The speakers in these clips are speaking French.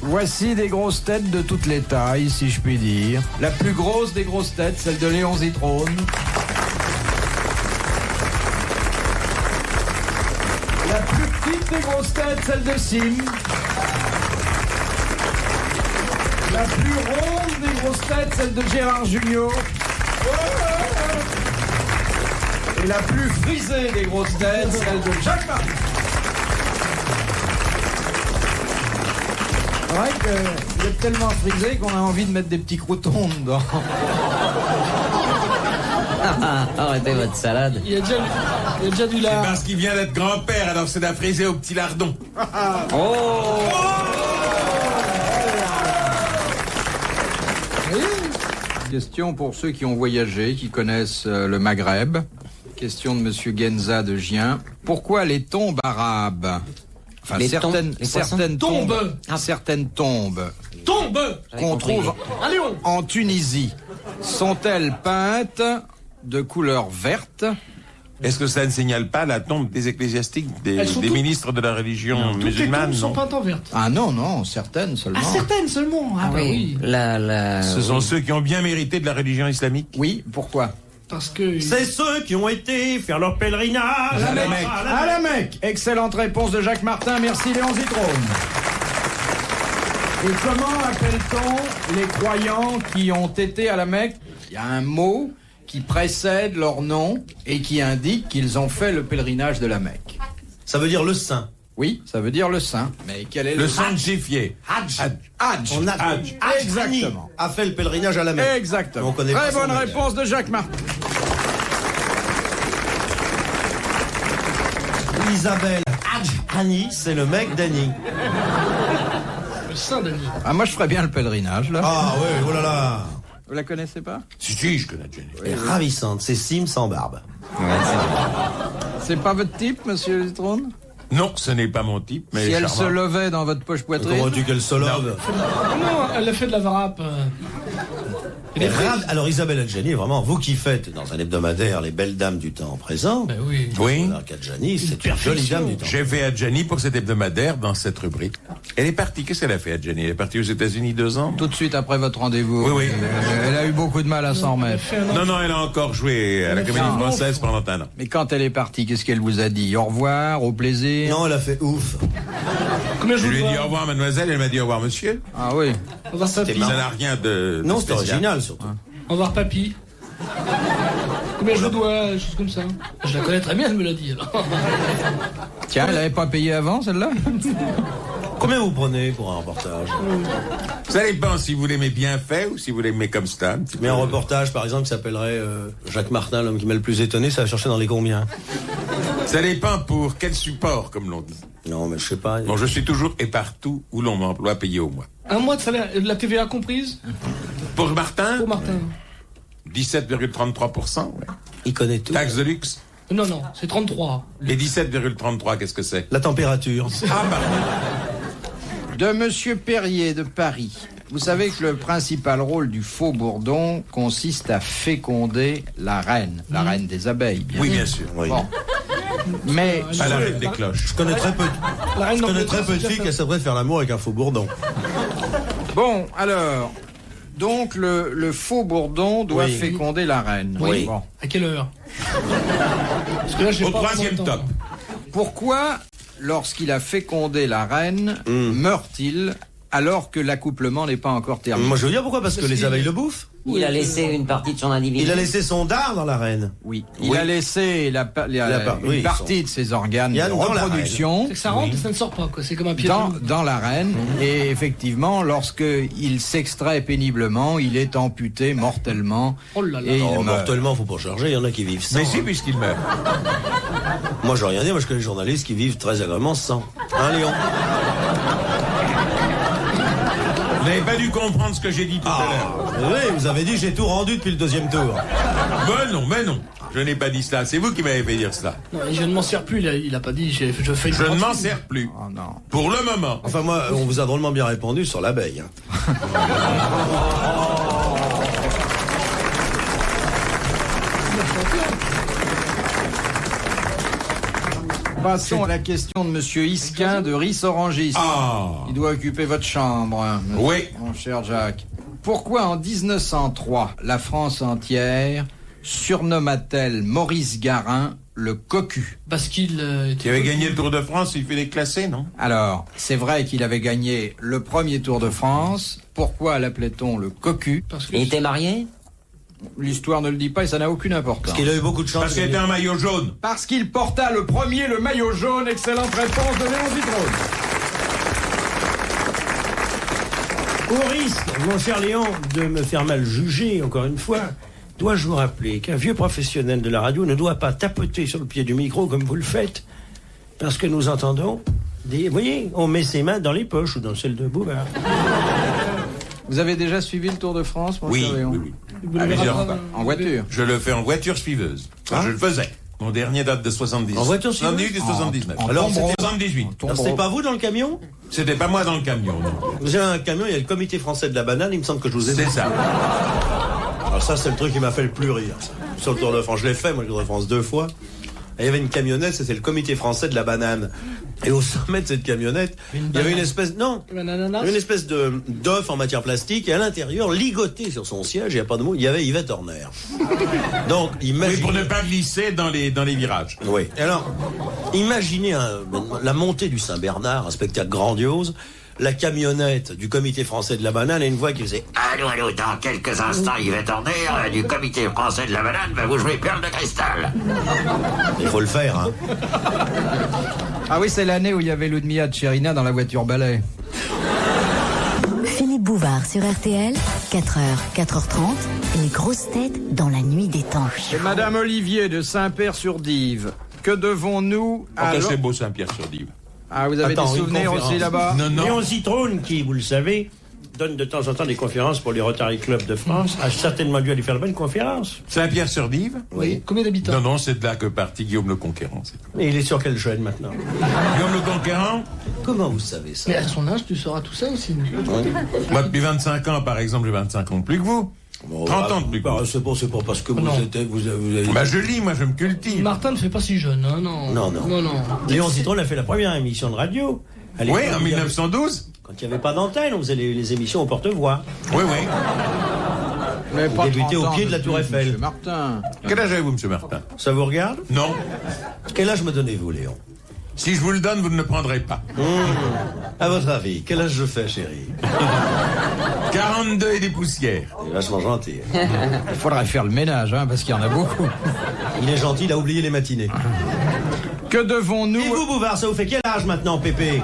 Voici des grosses têtes de toutes les tailles, si je puis dire. La plus grosse des grosses têtes, celle de Léon Zitrone. La plus petite des grosses têtes, celle de Sim. La plus ronde des grosses têtes, celle de Gérard Jugnot. Et la plus frisée des grosses têtes, celle de Jacques Martin. C'est vrai que vous êtes tellement frisé qu'on a envie de mettre des petits croutons dedans. Arrêtez votre salade. Il y a déjà du lard. Parce qu'il vient d'être grand-père, alors c'est la frisée au petit lardon. Question pour ceux qui ont voyagé, qui connaissent le Maghreb. Question de Monsieur Genza de Gien. Pourquoi les tombes arabes, enfin certaines tombes qu'on trouve en Tunisie, sont-elles peintes de couleur verte? Est-ce que ça ne signale pas la tombe des ecclésiastiques, des ministres de la religion musulmane? Toutes les tombes sont peintes en verte. Ah non, certaines seulement. Ah, certaines seulement. Ah, bah oui. Ce sont ceux qui ont bien mérité de la religion islamique? Oui, pourquoi? Parce que... C'est ceux qui ont été faire leur pèlerinage à la Mecque. Excellente réponse de Jacques Martin, merci Léon Zitrone. Et comment appelle-t-on les croyants qui ont été à la Mecque? Il y a un mot qui précède leur nom et qui indique qu'ils ont fait le pèlerinage de la Mecque. Ça veut dire le saint. Oui, ça veut dire le saint. Mais quel est le sanctifié? Hadj. Exactement. A fait le pèlerinage à la Mecque. Exactement. Très bonne réponse de Jacques Martin. Isabelle Hadj-Hani, c'est le mec d'Annie. Le saint d'Annie. Ah, moi je ferais bien le pèlerinage là. Ah oui, oh là là. Vous la connaissez pas? Si, je connais Jenny. Elle est ravissante, c'est Sim sans barbe. C'est pas votre type, monsieur Zitrone? Non, ce n'est pas mon type, mais si elle charmant. se levait dans votre poche poitrine. Comment dis qu'elle se love? Non, elle a fait de la varap. Alors Isabelle Adjani, vraiment, vous qui faites dans un hebdomadaire les belles dames du temps présent, Ben oui. Oui. alors qu'Adjani, c'est une jolie dame du temps. J'ai fait Adjani pour cet hebdomadaire dans cette rubrique. Elle est partie. Qu'est-ce qu'elle a fait, Adjani? Elle est partie aux États-Unis 2 ans? Tout de suite après votre rendez-vous. Oui. Elle a eu beaucoup de mal à s'en remettre. Non, elle a encore joué à la Comédie Française pendant 1 an. Mais quand elle est partie, qu'est-ce qu'elle vous a dit? Au revoir, au plaisir? Non, elle a fait ouf. Je lui ai dit au revoir, mademoiselle. Elle m'a dit au revoir, monsieur. Ah oui. Au revoir papy. Ça n'a rien de Non, c'est spécial. original surtout. Au revoir papy. Combien je dois, des choses comme ça. Je la connais très bien, elle me l'a dit alors. Tiens, elle n'avait pas payé avant, celle-là? Combien vous prenez pour un reportage? Ça dépend si vous l'aimez bien fait ou si vous l'aimez comme ça. Mais un reportage, par exemple, qui s'appellerait Jacques Martin, l'homme qui m'a le plus étonné, ça va chercher dans les combien? Ça dépend pour quel support, comme l'on dit. Non, mais je sais pas. Bon, je suis toujours et partout où l'on m'emploie payé au mois. Un mois de salaire, de la TVA comprise? Pour Martin, Pour Martin. 17,33%. Ouais. Il connaît tout. Taxe de luxe. Non, c'est 33. Et 17,33, qu'est-ce que c'est? La température. Ah, pardon. De Monsieur Perrier de Paris. Vous savez que le principal rôle du faux bourdon consiste à féconder la reine des abeilles. Oui, bien sûr. Oui. Bon. Mais À la reine des cloches. Je connais très peu, La reine je connais d'Angleterre, très peu de c'est filles qui déjà savent faire l'amour avec un faux bourdon. bon, alors, donc le faux bourdon doit Oui. féconder la reine. Oui. Bon. fait. À quelle heure? Parce que là, j'ai Au pas vraiment 3e le temps. top. Pourquoi, lorsqu'il a fécondé la reine, meurt-il alors que l'accouplement n'est pas encore terminé? Moi, je veux dire pourquoi, parce que les abeilles le bouffent. Il a laissé une partie de son individu. Il a laissé son dard dans la reine. Oui. Il a laissé une partie de ses organes Il y a de dans la reproduction C'est que ça rentre et ça ne sort pas, quoi. C'est comme un pied. dans la reine. Et effectivement, lorsqu'il s'extrait péniblement, il est amputé mortellement. Oh là là. Et il Oh, meurt. mortellement, faut pas charger, il y en a qui vivent sans. Mais si, puisqu'il meurt. Moi, je veux rien dire, moi, je connais des journalistes qui vivent très agréablement sans. Hein, Léon? Vous n'avez pas dû comprendre ce que j'ai dit tout à l'heure. Oui, vous avez dit j'ai tout rendu depuis le 2e tour. Mais non. Je n'ai pas dit cela. C'est vous qui m'avez fait dire cela. Non, je ne m'en sers plus, il a pas dit, je fais une Je ne m'en fortune. sers plus. Oh non. Pour le moment. Enfin, moi, on vous a drôlement bien répondu sur l'abeille. Hein. Passons à la question de Monsieur Isquin de Ris-Orangis. Il doit occuper votre chambre, Oui. Mon cher Jacques. Pourquoi en 1903, la France entière surnomma-t-elle Maurice Garin le cocu? Parce qu'il Qui avait gagné le Tour de France, il fait les classés, non? Alors, c'est vrai qu'il avait gagné le premier Tour de France. Pourquoi l'appelait-on le cocu? Parce que Il était marié? L'histoire ne le dit pas et ça n'a aucune importance. Parce qu'il a eu beaucoup de chance. Parce qu'il était un maillot jaune. Parce qu'il porta le premier le maillot jaune. Excellente réponse de Léon Zitrone. Au risque, mon cher Léon, de me faire mal juger, encore une fois, dois-je vous rappeler qu'un vieux professionnel de la radio ne doit pas tapoter sur le pied du micro comme vous le faites, parce que nous entendons des... Vous voyez, on met ses mains dans les poches ou dans celles de Bouvard. Vous avez déjà suivi le Tour de France, mon cher Léon? Oui. À plusieurs fois. En voiture? Je le fais en voiture suiveuse. Enfin, je le faisais. Mon dernier date de 70. En voiture suiveuse? 78 et 79. En Alors, tombereau. c'était 78. Alors, c'était pas vous dans le camion? C'était pas moi dans le camion, non. Vous avez un camion, il y a le comité français de la banane, il me semble que je vous ai C'est dit. ça. Alors ça, c'est le truc qui m'a fait le plus rire. Ça. Sur le Tour de France, je l'ai fait, moi, le Tour de France 2 fois. Et il y avait une camionnette, c'était le comité français de la banane. Et au sommet de cette camionnette, il y avait une espèce, non, il y avait une espèce de d'œuf en matière plastique, et à l'intérieur, ligoté sur son siège, il n'y a pas de mot, il y avait Yvette Horner. Donc, Oui, imaginez... pour ne pas glisser dans les virages. Oui. Et alors, imaginez la montée du Saint-Bernard, un spectacle grandiose, la camionnette du comité français de la banane et une voix qui faisait « Allô, allô, dans quelques instants, Yvette Horner, du comité français de la banane, va vous jouer Perle de cristal. » Il faut le faire, hein. Ah oui, c'est l'année où il y avait Ludmilla Tcherina dans la voiture balai. Philippe Bouvard sur RTL, 4h, 4h30, les grosses têtes dans la nuit des temps. Et Madame Olivier de Saint-Père-sur-Dive. Que devons-nous Enfin, c'est beau Saint-Pierre-sur-Dive. Ah, vous avez Attends, des une souvenirs conférence. aussi là-bas? Non. Léon Zitrone, qui, vous le savez, donne de temps en temps des conférences pour les Rotary Club de France, a certainement dû aller faire de bonnes conférences. Saint-Pierre-sur-Dive? Oui. Combien d'habitants? Non, c'est de là que partit Guillaume le Conquérant. c'est tout. Et il est sur quelle chaîne maintenant? Guillaume le Conquérant? Comment vous savez ça? Mais à son âge, tu sauras tout ça aussi. Moi, depuis 25 ans, par exemple, j'ai 25 ans de plus que vous. 30 ans de plus que vous. C'est pas parce que vous Non. étiez... Vous avez... Bah, je lis, moi, je me cultive. Martin ne fait pas si jeune, hein, non. Non. Léon Zitrone a fait la première émission de radio. À l'époque, Oui, en il y avait- 1912. Quand il n'y avait pas d'antenne, on faisait les émissions au porte-voix. Oui. Mais pas Débuté 30 au ans pied de la de Tour plus, Eiffel. Monsieur Martin. Quel âge avez-vous, monsieur Martin? Ça vous regarde? Non. Quel âge me donnez-vous, Léon? Si je vous le donne, vous ne le prendrez pas. À votre avis, quel âge je fais, chérie? 42 et des poussières. Il est vachement gentil. Il faudrait faire le ménage, hein, parce qu'il y en a beaucoup. Il est gentil, il a oublié les matinées. Que devons-nous... Et vous, Bouvard, ça vous fait quel âge maintenant, Pépé?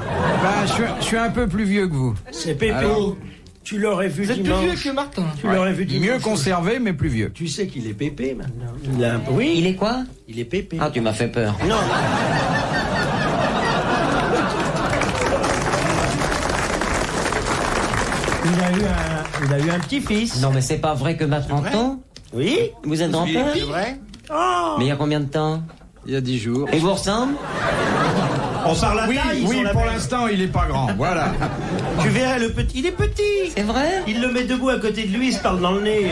Je suis un peu plus vieux que vous. C'est Pépé. Alors Tu l'aurais vu Vous êtes plus vieux dimanche. que Martin. Tu l'aurais vu dimanche. Mieux conservé, mais plus vieux. Tu sais qu'il est Pépé maintenant. Oui, Il est quoi? il est Pépé. Ah, tu m'as fait peur. Non. Il a eu un petit-fils. Non, mais c'est pas vrai que ma 30 ans? Oui. Vous êtes grand-père? C'est vrai? Oh. Mais il y a combien de temps? Il y a 10 jours. Et vous ressemble? On parle à Oui, taille. oui, sur la pour bête. l'instant, il est pas grand. Voilà. Tu verrais le petit. Il est petit. C'est vrai? Il le met debout à côté de lui, il se parle dans le nez.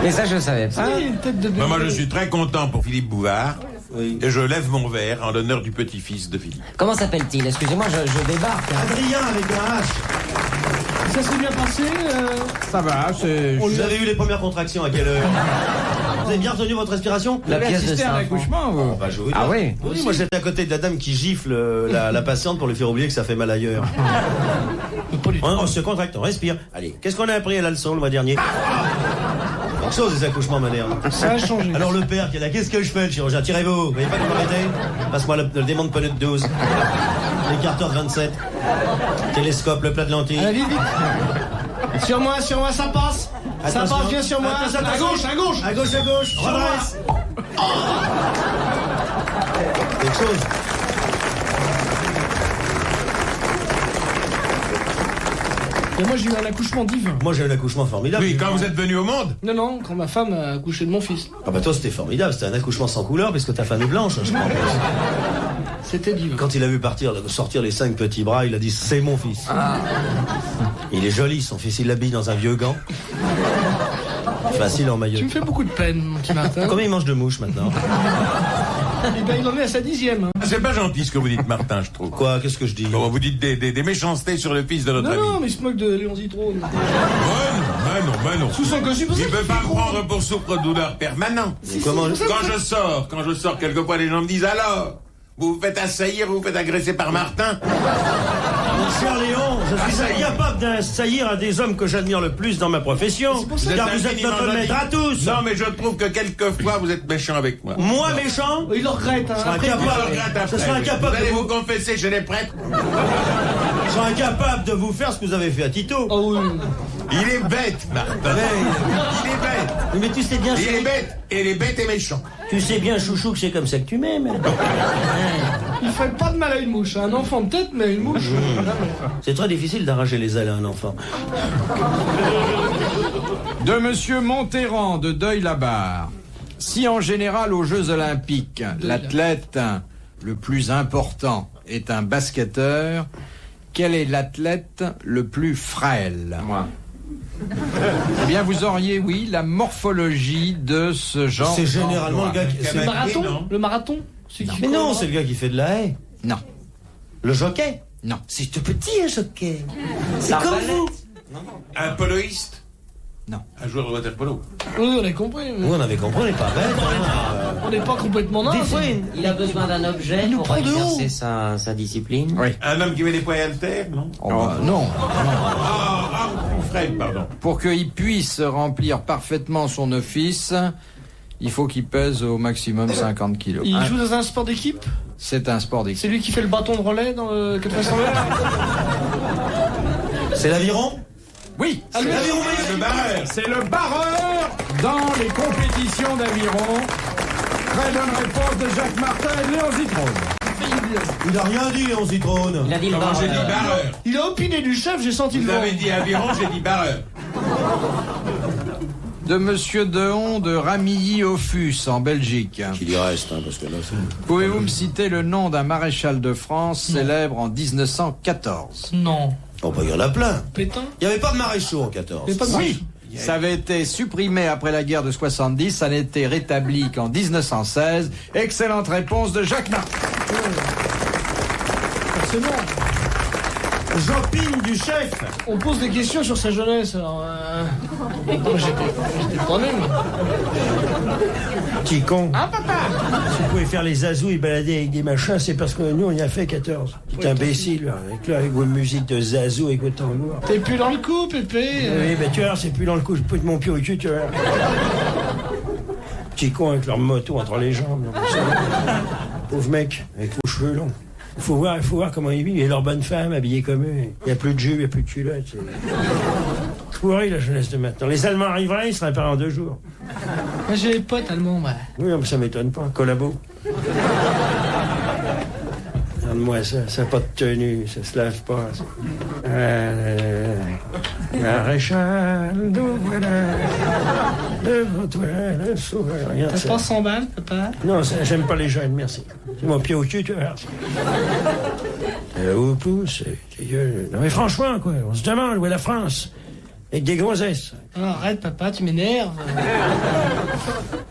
Mais ça, je savais pas. Ah, une tête de bébé. Moi, je suis très content pour Philippe Bouvard. Oui. Et je lève mon verre en l'honneur du petit-fils de Philippe. Comment s'appelle-t-il? Excusez-moi, je débarque. hein. Adrien avec un H. Ça s'est bien passé. Ça va, c'est... Vous avez eu les premières contractions à quelle heure? Vous avez bien retenu votre respiration? La pièce de assisté à un Saint-Fond. accouchement, vous? Bah, je vous dis. Ah oui? Oui, moi j'étais à côté de la dame qui gifle la patiente pour lui faire oublier que ça fait mal ailleurs. On se contracte, on respire. Allez, qu'est-ce qu'on a appris à la leçon le mois dernier? Quelque chose des accouchements modernes. Ça a changé. Alors le père qui est là, qu'est-ce que je fais, le chirurgien? Tirez-vous, vous voyez pas comment m'arrêter? Passe-moi le démon de pneu de 12. L'écarteur de 27. Télescope, le plat de lentilles. Allez, vite, vite. Sur moi, ça passe. Ça Attention. passe bien sur moi. Attention, À attention. gauche, à gauche. À gauche, redresse. Quelque chose. Et moi, j'ai eu un accouchement divin. Moi j'ai eu un accouchement formidable. Oui, quand vous êtes venu au monde? Non, non, quand ma femme a accouché de mon fils. Ah bah toi c'était formidable, c'était un accouchement sans couleur puisque ta femme est blanche, je crois. C'était divin. Quand il a vu sortir les 5 petits bras, il a dit c'est mon fils. Il est joli, son fils, il l'habille dans un vieux gant. Facile en maillot. Tu me fais beaucoup de peine, mon petit Martin. Combien il mange de mouches maintenant? Eh ben, il en est à sa 10e. Hein. C'est pas gentil ce que vous dites, Martin, je trouve. Quoi? Qu'est-ce que je dis? Bon, vous dites des méchancetés sur le fils de notre ami. Non, mais il se moque de Léon Zitrone. Non. Sous son costume, Il peut pas me prendre pour souffre-douleur permanent. Comment? Quand je sors, quelquefois les gens me disent alors, vous vous faites assaillir, vous vous faites agresser par Martin. Mon cher Léon, je suis incapable d'assaillir un des hommes que j'admire le plus dans ma profession. Car vous êtes notre maître à tous. Non, mais je trouve que quelquefois vous êtes méchant avec moi. Moi méchant? Il le regrette. Hein. Je serai incapable Vous allez vous confesser chez les prêtres. Je serai incapable de vous faire ce que vous avez fait à Tito. Oh oui. Il est bête, Martin. Il est bête. Mais tu sais bien, Il est bête. Et il est bête et méchant. tu sais bien, chouchou, que c'est comme ça que tu m'aimes. Il fait pas de mal à une mouche. Un enfant peut-être, mais une mouche. C'est très difficile d'arracher les ailes à un enfant. De Monsieur Monterrand de Deuil-la-Barre. Si en général aux Jeux Olympiques, l'athlète le plus important est un basketteur, quel est l'athlète le plus frêle? Moi. Eh bien, vous auriez, oui, la morphologie de ce genre. C'est généralement le gars qui... Le marathon? Le marathon? Mais non, c'est le gars qui fait de la haie. Non. Le jockey? Non. C'est tout petit, un jockey. C'est comme vous. Un poloïste? Non. Un joueur de water-polo? Oui, on a compris. Mais... Oui, on avait compris, on n'est pas bête. On n'est pas complètement naze. Des fois, Il a besoin d'un objet nous pour prend de exercer haut. sa discipline. Oui. Un homme qui met des poids haltères, non? Non. Fred, pardon. Pour qu'il puisse remplir parfaitement son office, il faut qu'il pèse au maximum 50 kilos. Il joue dans un sport d'équipe? C'est un sport d'équipe. C'est lui qui fait le bâton de relais dans le 400 mètres? c'est l'aviron? Oui, Ah, lui, Le barreur. c'est le barreur dans les compétitions d'aviron. Très bonne réponse de Jacques Martin et de Léon Zitrone. Il a rien dit, on Zitrone. Il a dit le Comment j'ai dit barreur. barreur? Il a opiné du chef, j'ai senti Vous le vent. avez dit aviron, j'ai dit barreur. De Monsieur Dehon de Ramilly-Offus en Belgique. Qu'il y reste, hein, parce que là, c'est... Pouvez-vous me citer le nom d'un maréchal de France célèbre en 1914? Non. Oh, bah, il y en a plein. Pétain? Il n'y avait pas de maréchaux en 14. Il y a pas de Oui, ça avait été supprimé après la guerre de 70, ça n'était rétabli qu'en 1916. Excellente réponse de Jacques Martin. Forcément. J'opine du chef. On pose des questions sur sa jeunesse, alors... Non, j'étais pas né, moi. Petit con. Hein, papa? Si vous pouvez faire les azous et balader avec des machins, c'est parce que nous, on y a fait 14. Petit imbécile, là, avec vos musiques de zazou et vos tambours. T'es plus dans le coup, Pépé. Oui, ben tu vois, c'est plus dans le coup, je peux te mon pied au cul, tu vois. Petit con avec leur moto entre les jambes. là, pauvre mec, avec vos cheveux longs. Il faut voir comment ils vivent. Et leurs bonnes femmes habillées comme eux. Il n'y a plus de jus, il n'y a plus de culottes. C'est pourri la jeunesse de maintenant. Les Allemands arriveraient, ils seraient pas en 2 jours. Moi, j'ai des potes allemands, ouais. Oui, mais ça m'étonne pas. Collabo. Regarde-moi ça n'a pas de tenue, ça se lave pas. Ça. Maréchal, devant toi, le sauveur. Regarde T'as ça. pas 100 balles, papa? Non, j'aime pas les jeunes, merci. C'est mon pied au cul, tu vois. Où pousse, tes gueules. Non mais franchement, quoi, on se demande où est la France. Avec des grossesses. Alors, arrête, papa, tu m'énerves.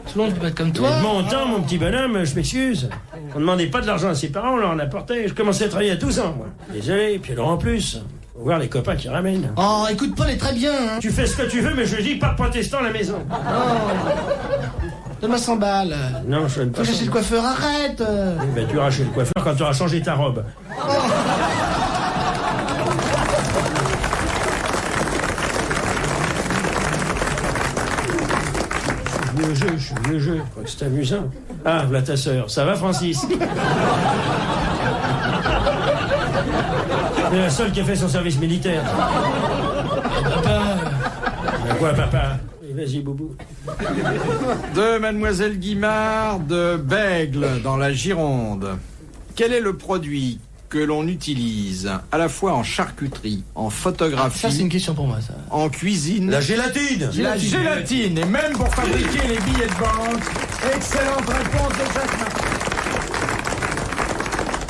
Tout le monde peut pas être comme toi. Mon temps, mon petit bonhomme, je m'excuse. On demandait pas de l'argent à ses parents, on leur en apportait. Je commençais à travailler à 12 ans, moi. Désolé, puis alors en plus, faut voir les copains qui ramènent. Oh, écoute, Paul est très bien, hein. Tu fais ce que tu veux, mais je dis pas de protestant à la maison. Donne-moi 100 balles. Non, je ne Faut pas. que chez le coiffeur, arrête. Ben, tu iras chez le coiffeur quand tu auras changé ta robe. Je suis vieux jeu, je crois que c'est amusant. Ah, voilà ta sœur. Ça va, Francis? C'est la seule qui a fait son service militaire. Papa. Ben quoi, papa? Vas-y, Boubou. De Mademoiselle Guimard de Bègle dans la Gironde. Quel est le produit que l'on utilise à la fois en charcuterie, en photographie, Ça, c'est une question pour moi, ça. en cuisine? La gélatine. La gélatine, et même pour fabriquer les billets de banque. Excellente réponse de Jacques Martin.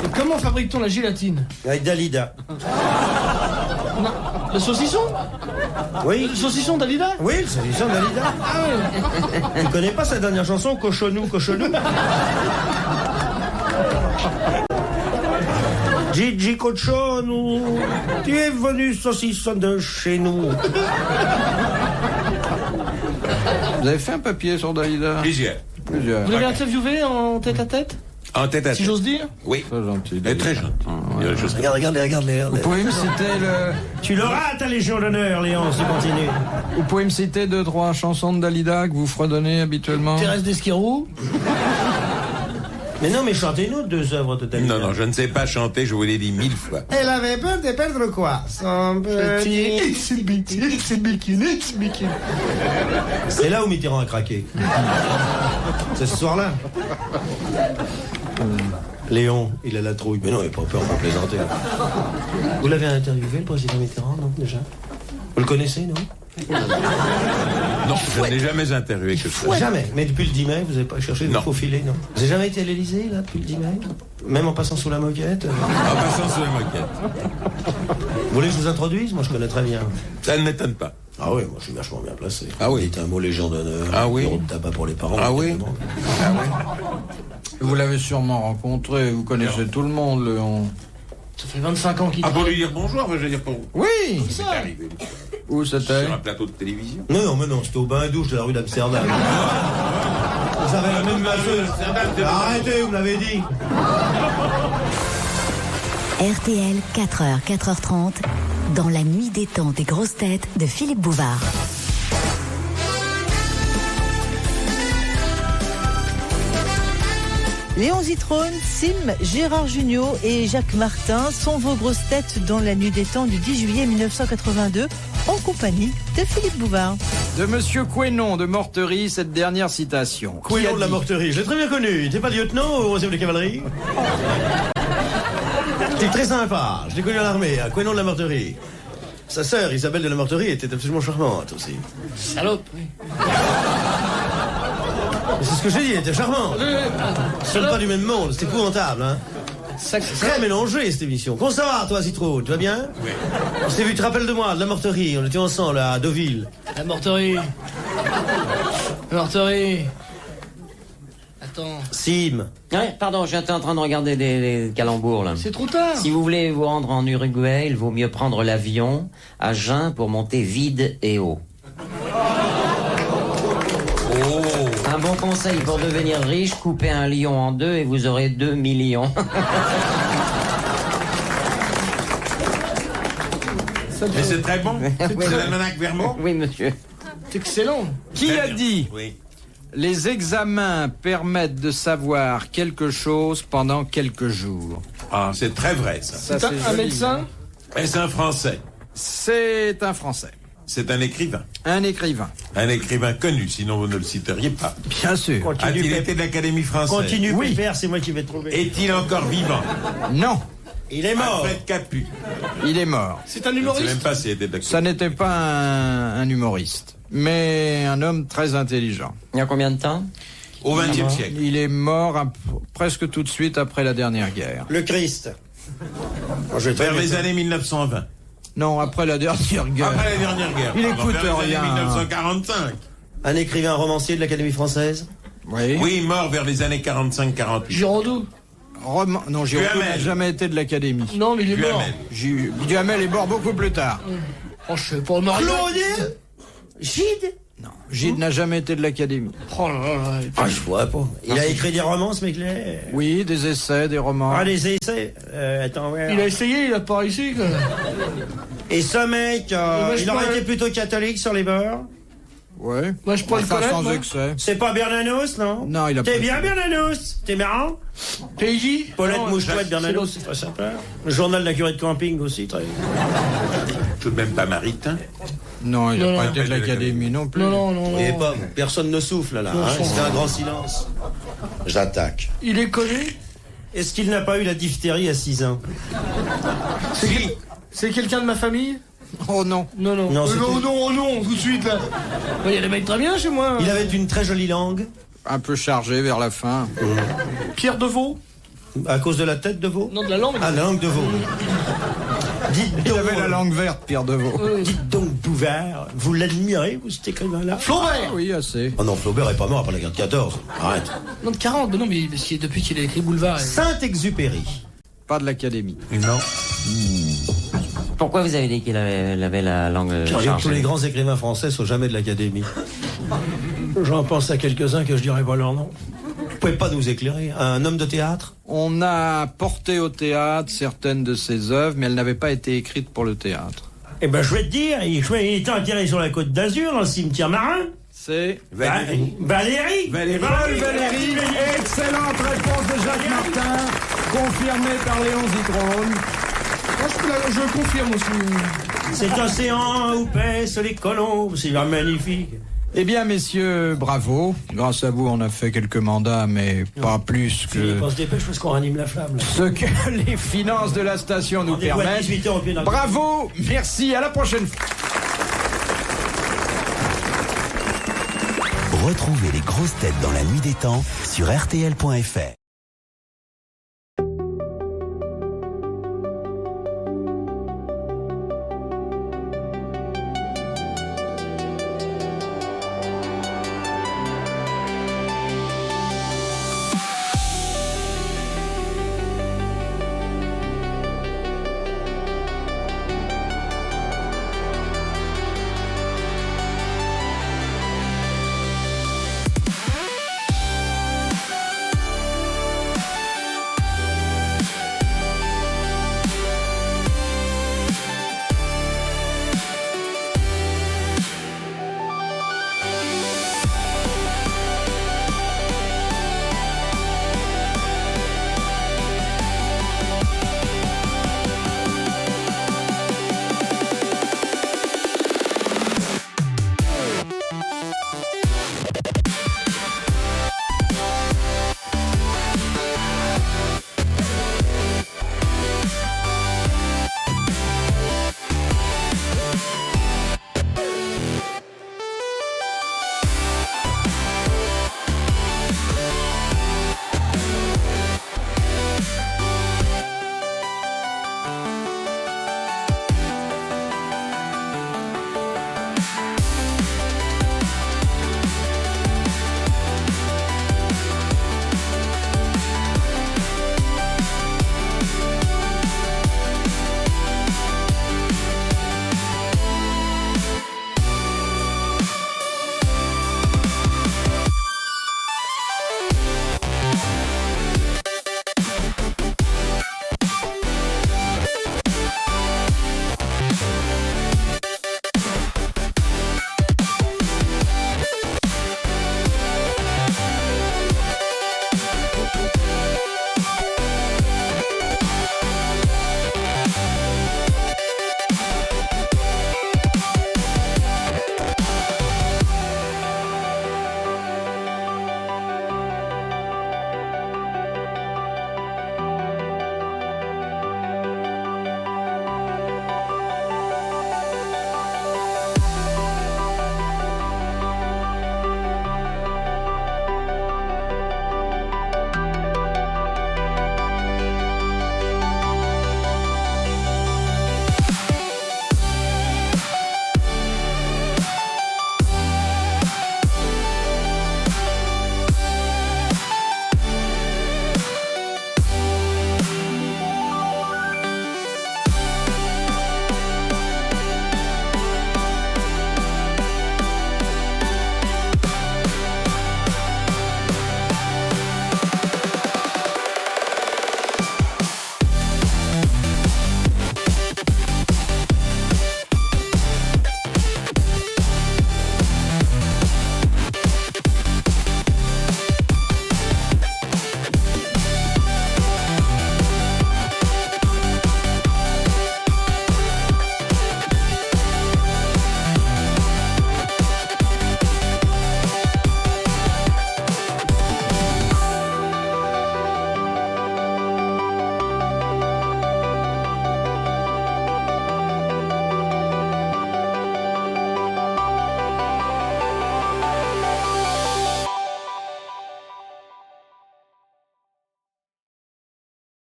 Et comment fabrique-t-on la gélatine? Avec Dalida. Non. Le saucisson? Oui. Le saucisson Dalida? Oui, le saucisson Dalida. Ah ouais. Tu connais pas sa dernière chanson, Cochonou, Cochonou? Gigi Cochon, tu es venu saucisson de chez nous. Vous avez fait un papier sur Dalida? Plusieurs. Plusieurs. Vous l'avez interviewé en tête à tête? En tête à tête. Si j'ose dire? Oui. Très gentil. Elle est très gentil. Il y a des choses- Regardez. Vous pouvez me citer Tu l'auras, ta Légion d'honneur, Léon, si tu continues. Vous pouvez me citer 2-3 chansons de Dalida que vous fredonnez habituellement? Thérèse d'Esquirou? Mais non, mais chantez-nous 2 œuvres de Dalida. Non, je ne sais pas chanter, je vous l'ai dit 1000 fois. Elle avait peur de perdre quoi? Son petit... C'est là où Mitterrand a craqué. C'est ce soir-là. Léon, il a la trouille. Mais non, il n'a pas peur, on va plaisanter. Vous l'avez interviewé, le président Mitterrand, non, déjà? Vous le connaissez, non? Non, je n'ai jamais interviewé que ça. Jamais. Mais depuis le 10 mai, vous n'avez pas cherché de Non. vous faufiler, non? Vous n'avez jamais été à l'Élysée, là, depuis le 10 mai? Même en passant sous la moquette? En passant sous la moquette. Vous voulez que je vous introduise? Moi, je connais très bien. Ça ne m'étonne pas. Ah oui, moi, je suis vachement bien placé. Ah oui. Dites un mot Légion d'honneur. Ah oui. Bureau de tabac pour les parents. Ah oui. évidemment. Vous l'avez sûrement rencontré, vous connaissez tout le monde, Léon. Ça fait 25 ans qu'il Ah, pour lui dire bonjour, je veux dire pour vous. Oui. C'est arrivé Où c'était? sur un plateau de télévision. Non, mais non, c'était au bain-douche de la rue d'Amsterdam. Vous avez la même masseuse. Arrêtez, vous l'avez dit. RTL, 4h, 4h30, dans la nuit des temps des grosses têtes de Philippe Bouvard. Léon Zitrone, Sim, Gérard Jugnot et Jacques Martin sont vos grosses têtes dans la nuit des temps du 10 juillet 1982, en compagnie de Philippe Bouvard. De Monsieur Quénon de Morterie, cette dernière citation. Quénon de la Morterie, je l'ai très bien connu. T'es pas lieutenant au 11e de cavalerie? T'es très sympa, je l'ai connu à l'armée, à Quénon de la Morterie. Sa sœur, Isabelle de la Morterie, était absolument charmante aussi. Salope, oui. C'est ce que j'ai dit, elle était charmante. Ils sont pas du même monde, c'est épouvantable, hein. C'est très mélangé, cette émission. Comment ça va, toi, Citro? Tu vas bien? Oui. On s'est vu, tu te rappelles de moi, de la Morterie, on était ensemble, à Deauville. La Morterie. La Morterie. Attends. Sim. Ouais, pardon, j'étais en train de regarder des calembours, là. C'est trop tard. Si vous voulez vous rendre en Uruguay, il vaut mieux prendre l'avion à jeun pour monter vide et haut. Un bon conseil pour devenir riche, coupez un lion en deux et vous aurez 2 millions. Mais c'est très bon. C'est l'almanach Vermont. Oui, monsieur. C'est excellent. Qui a dit Oui. les examens permettent de savoir quelque chose pendant quelques jours? Ah, c'est très vrai, ça. Ça, C'est un joli. médecin? Et c'est un Français. C'est un Français. C'est un écrivain. Un écrivain. Un écrivain connu, sinon vous ne le citeriez pas. Bien sûr. A-t-il été de l'Académie française? Continue, Oui. Pépère, c'est moi qui vais te trouver. Est-il encore vivant? Non, Il est mort. Alfred Capu. il est mort. C'est un Je ne sais humoriste? même pas s'il était de Ça n'était pas un humoriste, mais un homme très intelligent. Il y a combien de temps? Au XXe siècle. Il est mort presque tout de suite après la dernière guerre. Le Christ. Moi, je vais très Vers bien les ça. années 1920. Non, après la dernière guerre. Après la dernière guerre. Il Pardon, écoute vers les rien. années 1945. Un écrivain romancier de l'Académie française. Oui. Oui, mort vers les années 45-48. Giraudoux? Non, Giraudoux n'a Duhamel. jamais été de l'Académie. Non, mais il est mort. Duhamel. Duhamel est mort beaucoup plus tard. Oh, je sais pas, Mario. Claude Gide. Non, Gide n'a jamais été de l'Académie. Oh là là là. Ah, je vois pas. Il a écrit des romans, ce mec-là. Oui, des essais, des romans. Ah, des essais. Attends, ouais. Il a essayé, il a pas réussi, quoi. Et ce mec, moi, je il aurait pourrais- été plutôt catholique sur les bords. Ouais. Moi, je pourrais le Enfin, connaître, sans moi. excès. C'est pas Bernanos, non? Non, il a T'es pas- bien Bernanos? T'es marrant? PJ? Paulette Non, Mouche-Chouette Bernanos, c'est pas sympa. Le journal de la curée de camping aussi, très. Tout de même pas maritain. Non, il n'a Non, pas non. été de l'Académie non plus. Non, non, non, Vous voyez non. pas, personne ne souffle là, Non, hein, je c'était un grand silence. J'attaque. Il est connu? Est-ce qu'il n'a pas eu la diphtérie à 6 ans? C'est quelqu'un de ma famille? Oh non. Non, non. Non, c'était- non, tout de suite, là. Il y a des mecs très bien chez moi. Il avait une très jolie langue, Un peu chargé vers la fin. Pierre de Vaux? à cause de la tête de veau. Non, de la langue. Ah, la langue de veau. Dites Il donc, avait la langue verte, Pierre Devaux. Oui. dites donc, Bouvard. Vous l'admirez, vous, cet écrivain-là? Flaubert. Oui, assez. Oh non, Flaubert est pas mort après la guerre de 14. Arrête. Non, de 40, mais non, mais depuis qu'il a écrit Boulevard. Saint-Exupéry. Pas de l'Académie. Non. Pourquoi vous avez dit qu'il avait la langue Tous chargée? les grands écrivains français sont jamais de l'Académie. J'en pense à quelques-uns que je dirais pas leur nom. Vous pouvez pas nous éclairer? Un homme de théâtre? On a porté au théâtre certaines de ses œuvres, mais elles n'avaient pas été écrites pour le théâtre. Eh ben, je vais te dire, il était enterré sur la côte d'Azur, dans le cimetière marin. C'est Valérie. Paul Valéry. Excellente réponse de Jacques Martin, confirmée par Léon Zitrone. Je confirme aussi. Cet océan où pèsent les colombes, c'est magnifique. Eh bien, messieurs, bravo. Grâce à vous, on a fait quelques mandats, mais pas plus que Philippe, on se dépêche parce qu'on ranime la flamme. Là. ce que les finances de la station nous Rendez-vous à permettent. 18 heures au pied d'un- Bravo, merci, à la prochaine fois. Retrouvez les grosses têtes dans la nuit des temps sur RTL.fr.